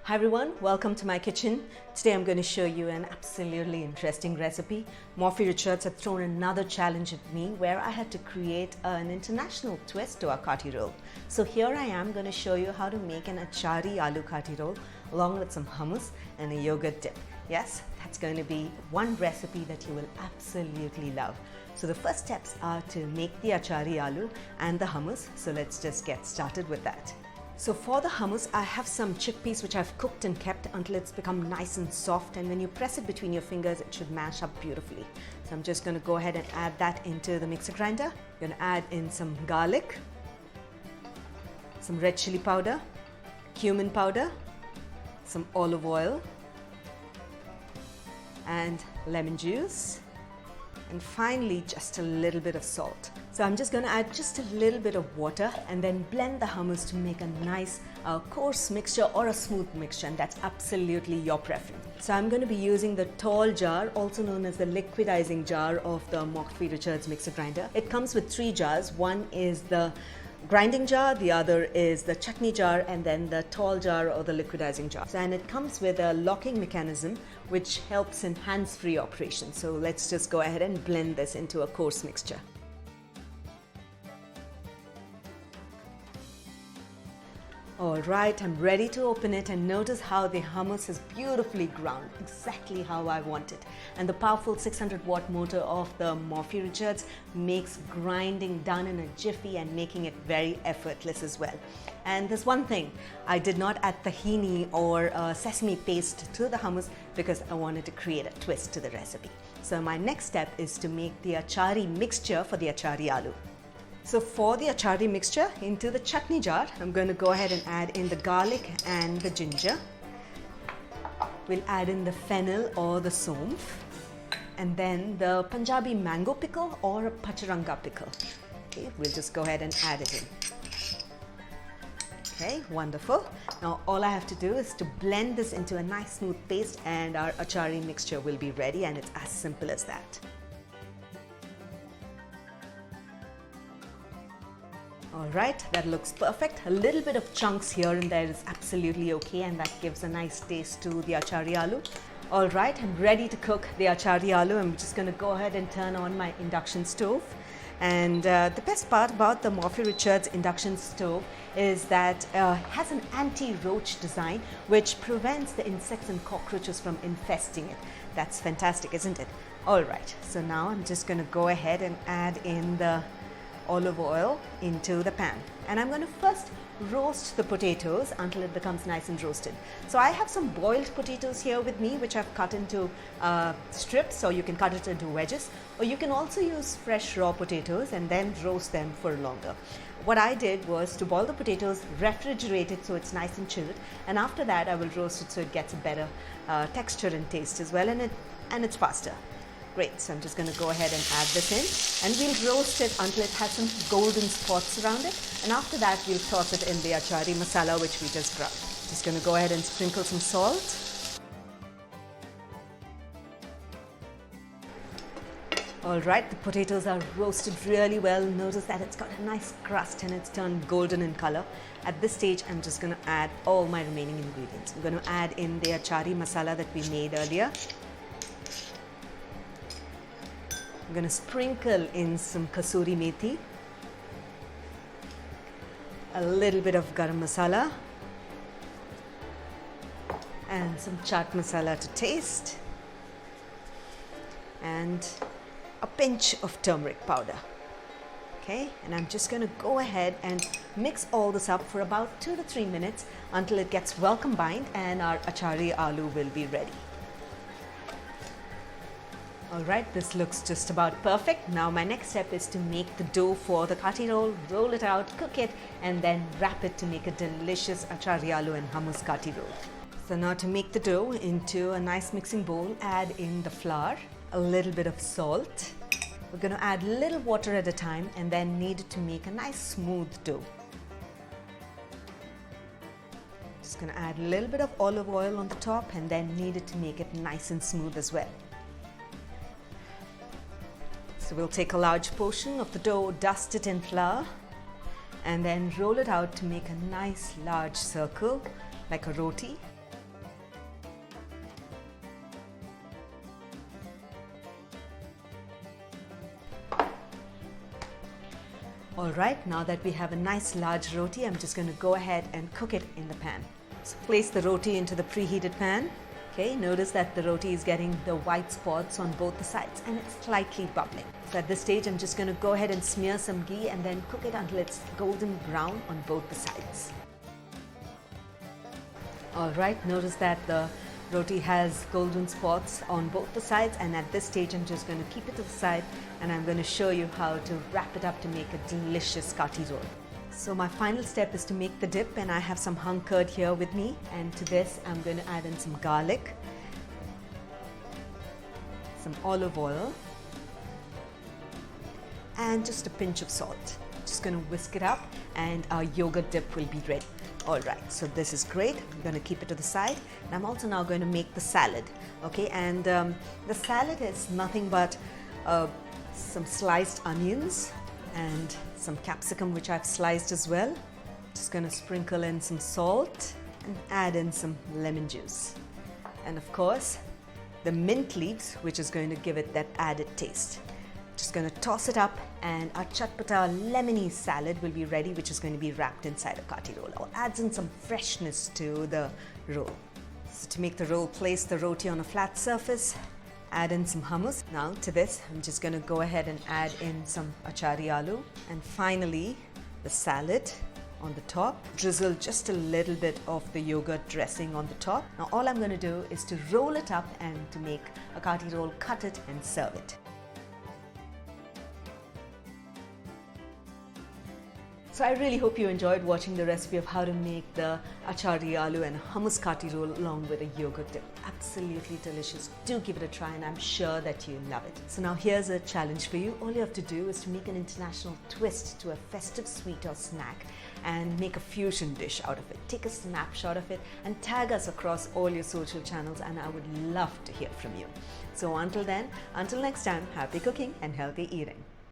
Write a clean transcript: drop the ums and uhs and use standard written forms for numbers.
Hi everyone, welcome to my kitchen. Today I'm going to show you an absolutely interesting recipe. Morphy Richards had thrown another challenge at me where I had to create an international twist to our Kathi roll. So here I am going to show you how to make an Achari Aloo Kathi roll along with some hummus and a yogurt dip. Yes, that's going to be one recipe that you will absolutely love. So the first steps are to make the Achari Aloo and the hummus. So let's just get started with that. So for the hummus, I have some chickpeas which I've cooked and kept until it's become nice and soft, and when you press it between your fingers, it should mash up beautifully. So I'm just going to go ahead and add that into the mixer grinder. I'm going to add in some garlic, some red chili powder, cumin powder, some olive oil, and lemon juice, and finally just a little bit of salt. So I'm just going to add just a little bit of water and then blend the hummus to make a nice coarse mixture or a smooth mixture, and that's absolutely your preference. So I'm going to be using the tall jar, also known as the liquidizing jar of the Morphy Richards mixer grinder. It comes with 3 jars. One is the grinding jar, the other is the chutney jar, and then the tall jar or the liquidizing jar. And it comes with a locking mechanism which helps in hands-free operation. So let's just go ahead and blend this into a coarse mixture. Alright, I'm ready to open it, and notice how the hummus is beautifully ground, exactly how I want it. And the powerful 600-watt motor of the Morphy Richards makes grinding done in a jiffy and making it very effortless as well. And there's one thing, I did not add tahini or sesame paste to the hummus because I wanted to create a twist to the recipe. So my next step is to make the achari mixture for the Achari Aloo. So for the achari mixture, into the chutney jar, I'm going to go ahead and add in the garlic and the ginger. We'll add in the fennel or the SAUNF, and then the Punjabi mango pickle or a PACHARANGA pickle. Okay, we'll just go ahead and add it in. Okay, wonderful. Now all I have to do is to blend this into a nice smooth paste, and our achari mixture will be ready, and it's as simple as that. Alright, that looks perfect. A little bit of chunks here and there is absolutely okay, and that gives a nice taste to the Achari Aloo. Alright, I'm ready to cook the Achari Aloo. I'm just going to go ahead and turn on my induction stove. And the best part about the Morphy Richards induction stove is that it has an anti-roach design which prevents the insects and cockroaches from infesting it. That's fantastic, isn't it? Alright, so now I'm just going to go ahead and add in the olive oil into the pan, and I'm going to first roast the potatoes until it becomes nice and roasted. So I have some boiled potatoes here with me which I've cut into strips, or you can cut it into wedges, or you can also use fresh raw potatoes and then roast them for longer. What I did was to boil the potatoes, refrigerate it so it's nice and chilled, and after that I will roast it so it gets a better texture and taste as well, and it's faster. Great, so I'm just going to go ahead and add this in, and we'll roast it until it has some golden spots around it, and after that we'll toss it in the achari masala which we just ground. Just going to go ahead and sprinkle some salt. Alright, the potatoes are roasted really well. Notice that it's got a nice crust and it's turned golden in color. At this stage, I'm just going to add all my remaining ingredients. I'm going to add in the achari masala that we made earlier. I'm going to sprinkle in some KASURI METHI, a little bit of GARAM masala, and some CHAAT masala to taste, and a pinch of turmeric powder. Okay, and I'm just going to go ahead and mix all this up for about 2 to 3 minutes until it gets well combined and our Achari Aloo will be ready. Alright, this looks just about perfect. Now my next step is to make the dough for the Kathi roll it out, cook it, and then wrap it to make a delicious Achari Aloo and hummus Kathi roll. So now to make the dough into a nice mixing bowl, add in the flour, a little bit of salt. We're going to add little water at a time and then knead it to make a nice smooth dough. Just going to add a little bit of olive oil on the top and then knead it to make it nice and smooth as well. So we'll take a large portion of the dough, dust it in flour, and then roll it out to make a nice large circle like a roti. Alright, now that we have a nice large roti, I'm just going to go ahead and cook it in the pan. So place the roti into the preheated pan. Okay, notice that the roti is getting the white spots on both the sides and it's slightly bubbling. So at this stage, I'm just going to go ahead and smear some ghee and then cook it until it's golden brown on both the sides. Alright, notice that the roti has golden spots on both the sides, and at this stage I'm just going to keep it to the side and I'm going to show you how to wrap it up to make a delicious Kathi roll. So my final step is to make the dip, and I have some hung curd here with me, and to this I'm going to add in some garlic, some olive oil and just a pinch of salt. Just going to whisk it up and our yogurt dip will be ready. Alright, so this is great. I'm going to keep it to the side. And I'm also now going to make the salad. Okay, and the salad is nothing but some sliced onions and some capsicum which I've sliced as well. Just going to sprinkle in some salt and add in some lemon juice. And of course, the mint leaves, which is going to give it that added taste. Just going to toss it up and our chatpata lemony salad will be ready, which is going to be wrapped inside a Kathi roll. Or adds in some freshness to the roll. So to make the roll, place the roti on a flat surface, add in some hummus. Now to this, I'm just going to go ahead and add in some Achari Aloo, and finally the salad on the top. Drizzle just a little bit of the yogurt dressing on the top. Now all I'm going to do is to roll it up, and to make a Kathi roll, cut it and serve it. So I really hope you enjoyed watching the recipe of how to make the Achari Aloo and hummus Kathi roll along with a yogurt dip. Absolutely delicious. Do give it a try and I'm sure that you love it. So now here's a challenge for you. All you have to do is to make an international twist to a festive sweet or snack and make a fusion dish out of it. Take a snapshot of it and tag us across all your social channels, and I would love to hear from you. So until then, until next time, happy cooking and healthy eating.